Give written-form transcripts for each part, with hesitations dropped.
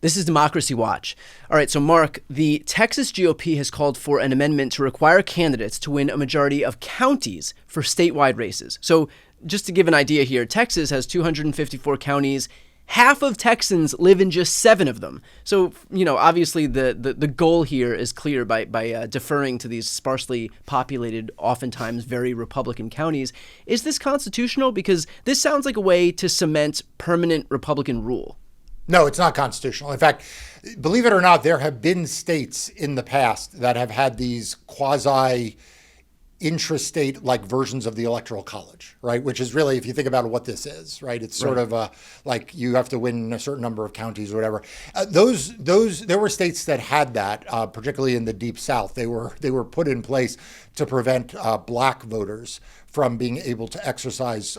This is Democracy Watch. All right, so Mark, the Texas GOP has called for an amendment to require candidates to win a majority of counties for statewide races. So just to give an idea here, Texas has 254 counties. Half of Texans live in just 7 of them. So, obviously the goal here is clear by deferring to these sparsely populated, oftentimes very Republican counties. Is this constitutional? Because this sounds like a way to cement permanent Republican rule. No, it's not constitutional. In fact, believe it or not, there have been states in the past that have had these quasi intrastate like versions of the Electoral College, right? Which is really, if you think about what this is, right? It's sort of like you have to win a certain number of counties or whatever. There were states that had that, particularly in the Deep South. They were put in place to prevent black voters from being able to exercise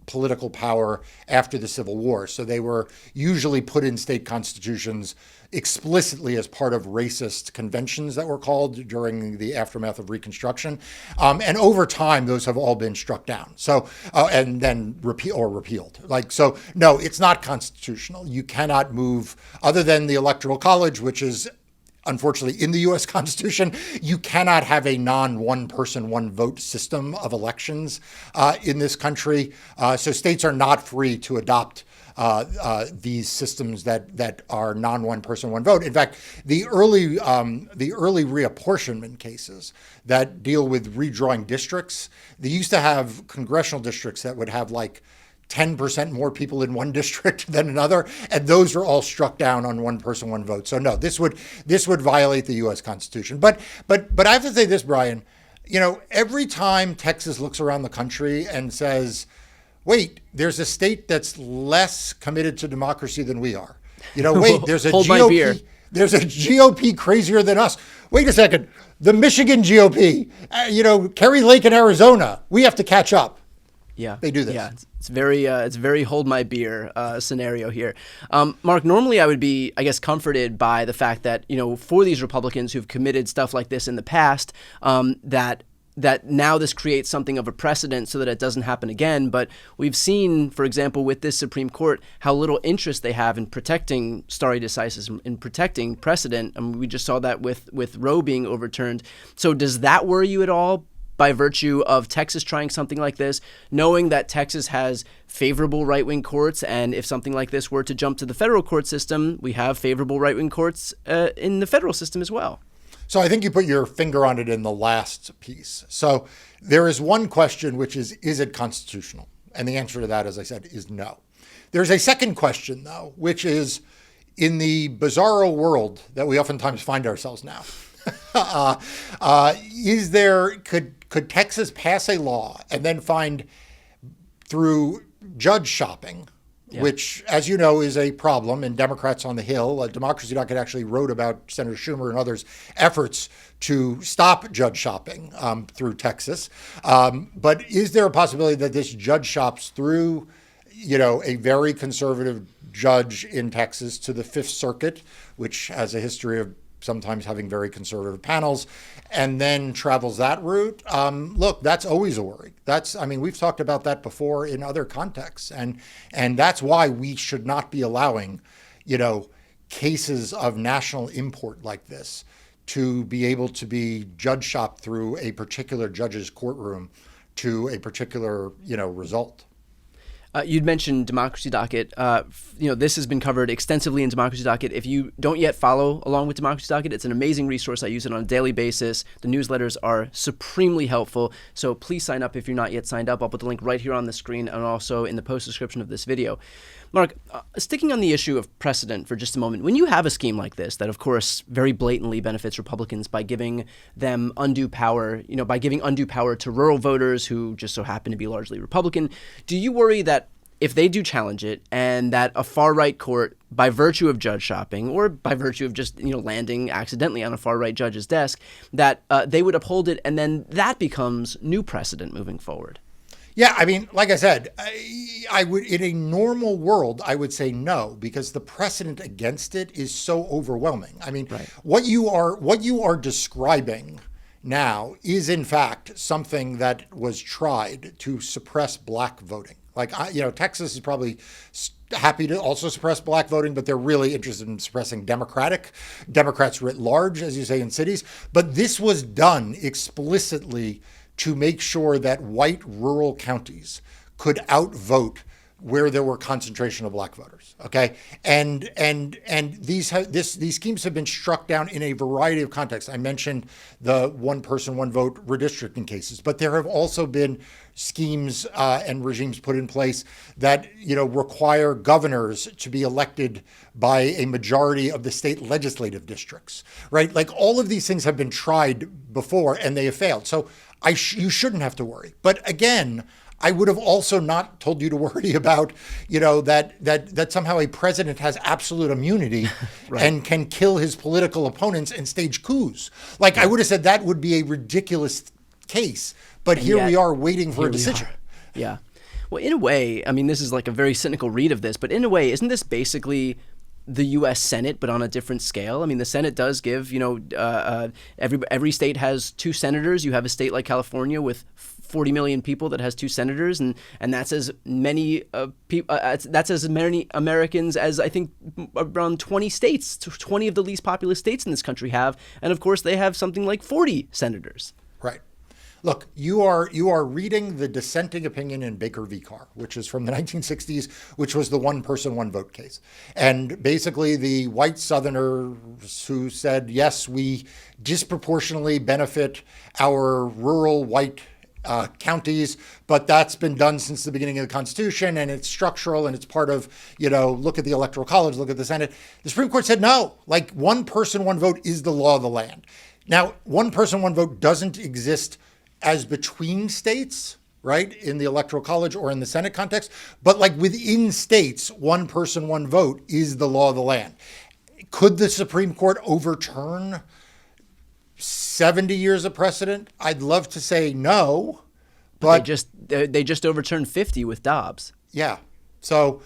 political power after the Civil War. So they were usually put in state constitutions explicitly as part of racist conventions that were called during the aftermath of Reconstruction. And over time, those have all been struck down. So, and then repealed. So, no, it's not constitutional. You cannot move, other than the Electoral College, which is unfortunately in the U.S. Constitution, you cannot have a non-one person, one vote system of elections in this country. So states are not free to adopt these systems that are non-one person, one vote. In fact, the early reapportionment cases that deal with redrawing districts, they used to have congressional districts that would have like 10% more people in one district than another, and those are all struck down on one person, one vote. So no, this would violate the U.S. Constitution. But I have to say this, Brian. Every time Texas looks around the country and says, "Wait, there's a state that's less committed to democracy than we are," wait, there's a Hold my beer. There's a GOP crazier than us. Wait a second, the Michigan GOP, Kerry Lake in Arizona, we have to catch up. Yeah, they do this. Yeah, it's very hold my beer scenario here. Mark, normally I would be, I guess, comforted by the fact that for these Republicans who've committed stuff like this in the past, that now this creates something of a precedent so that it doesn't happen again. But we've seen, for example, with this Supreme Court, how little interest they have in protecting stare decisis, in protecting precedent. I mean, we just saw that with Roe being overturned. So does that worry you at all? By virtue of Texas trying something like this, knowing that Texas has favorable right-wing courts, and if something like this were to jump to the federal court system, we have favorable right-wing courts in the federal system as well. So I think you put your finger on it in the last piece. So there is one question, which is it constitutional? And the answer to that, as I said, is no. There's a second question, though, which is, in the bizarro world that we oftentimes find ourselves now, could Texas pass a law and then find, through judge shopping, which, as you know, is a problem, and Democrats on the Hill, Democracy.com actually wrote about Senator Schumer and others' efforts to stop judge shopping through Texas. But is there a possibility that this judge shops through, a very conservative judge in Texas to the Fifth Circuit, which has a history of sometimes having very conservative panels, and then travels that route? Look, that's always a worry. We've talked about that before in other contexts, and that's why we should not be allowing, cases of national import like this to be able to be judge shopped through a particular judge's courtroom to a particular, result. You'd mentioned Democracy Docket. This has been covered extensively in Democracy Docket. If you don't yet follow along with Democracy Docket, it's an amazing resource. I use it on a daily basis. The newsletters are supremely helpful. So please sign up if you're not yet signed up. I'll put the link right here on the screen and also in the post description of this video. Mark, sticking on the issue of precedent for just a moment, when you have a scheme like this that, of course, very blatantly benefits Republicans by giving them undue power, by giving undue power to rural voters who just so happen to be largely Republican, do you worry that if they do challenge it and that a far-right court, by virtue of judge shopping or by virtue of just, landing accidentally on a far-right judge's desk, that they would uphold it and then that becomes new precedent moving forward? Yeah, like I said, I would, in a normal world, I would say no, because the precedent against it is so overwhelming. Right. What you are describing now is in fact something that was tried to suppress black voting. Like, Texas is probably happy to also suppress black voting, but they're really interested in suppressing Democrats writ large, as you say, in cities. But this was done explicitly to make sure that white rural counties could outvote where there were concentration of black voters. Okay, and these schemes have been struck down in a variety of contexts. I mentioned the one person, one vote redistricting cases, but there have also been schemes and regimes put in place that require governors to be elected by a majority of the state legislative districts. Right, like all of these things have been tried before and they have failed. So you shouldn't have to worry. But again, I would have also not told you to worry about, that somehow a president has absolute immunity right. and can kill his political opponents and stage coups. Like, I would have said that would be a ridiculous case, but and here we are waiting for a decision. Yeah. Well, in a way, I mean, this is like a very cynical read of this, but in a way, isn't this basically the U.S. Senate, but on a different scale? I mean, the Senate does give, every state has 2 senators. You have a state like California with 40 million people that has 2 senators, and that's as many that's as many Americans as I think around 20 states, 20 of the least populous states in this country have, and of course they have something like 40 senators. Right. Look, you are reading the dissenting opinion in Baker v. Carr, which is from the 1960s, which was the one person, one vote case. And basically the white Southerners who said, yes, we disproportionately benefit our rural white counties, but that's been done since the beginning of the Constitution, and it's structural, and it's part of, look at the Electoral College, look at the Senate. The Supreme Court said, no, like one person, one vote is the law of the land. Now, one person, one vote doesn't exist as between states, right, in the Electoral College or in the Senate context, but like within states, one person, one vote is the law of the land. Could the Supreme Court overturn 70 years of precedent? I'd love to say no, but they just overturned 50 with Dobbs. Yeah. So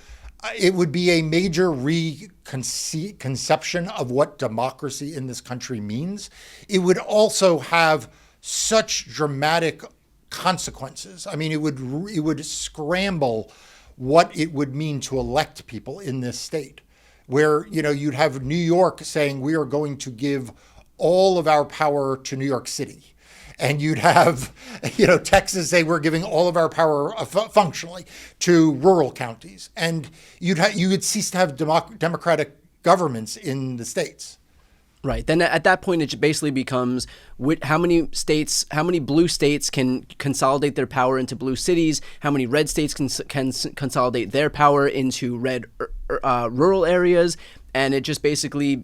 it would be a major reconception of what democracy in this country means. It would also have such dramatic consequences. I mean, it would scramble what it would mean to elect people in this state, where, you'd have New York saying we are going to give all of our power to New York City. And you'd have, Texas say we're giving all of our power functionally to rural counties. And you would cease to have democratic governments in the states. Right. Then at that point, it basically becomes how many blue states can consolidate their power into blue cities, how many red states can consolidate their power into red rural areas. And it just basically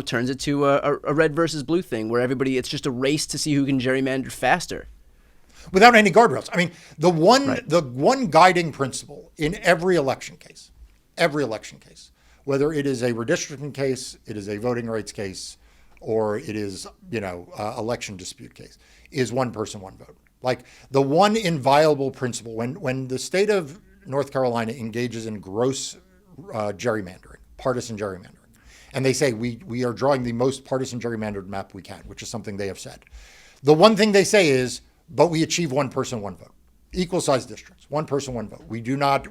turns it to a red versus blue thing where it's just a race to see who can gerrymander faster. Without any guardrails. I mean, the one guiding principle in every election case, whether it is a redistricting case, it is a voting rights case, or it is, election dispute case, is one person, one vote. Like the one inviolable principle when the state of North Carolina engages in gross gerrymandering, partisan gerrymandering, and they say we are drawing the most partisan gerrymandered map we can, which is something they have said. The one thing they say is, but we achieve one person, one vote. Equal size districts, one person, one vote. We do not,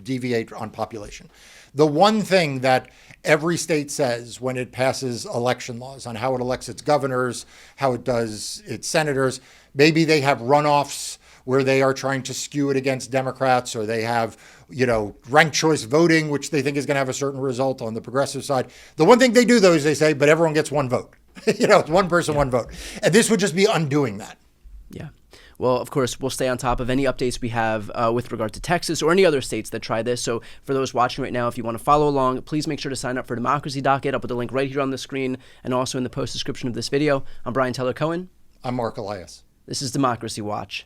deviate on population. The one thing that every state says when it passes election laws on how it elects its governors, how it does its senators, maybe they have runoffs where they are trying to skew it against Democrats, or they have, ranked choice voting, which they think is going to have a certain result on the progressive side. The one thing they do, though, is they say, but everyone gets one vote. It's one person, one vote. And this would just be undoing that. Yeah. Well, of course, we'll stay on top of any updates we have with regard to Texas or any other states that try this. So for those watching right now, if you want to follow along, please make sure to sign up for Democracy Docket. I'll put the link right here on the screen and also in the post description of this video. I'm Brian Teller Cohen. I'm Marc Elias. This is Democracy Watch.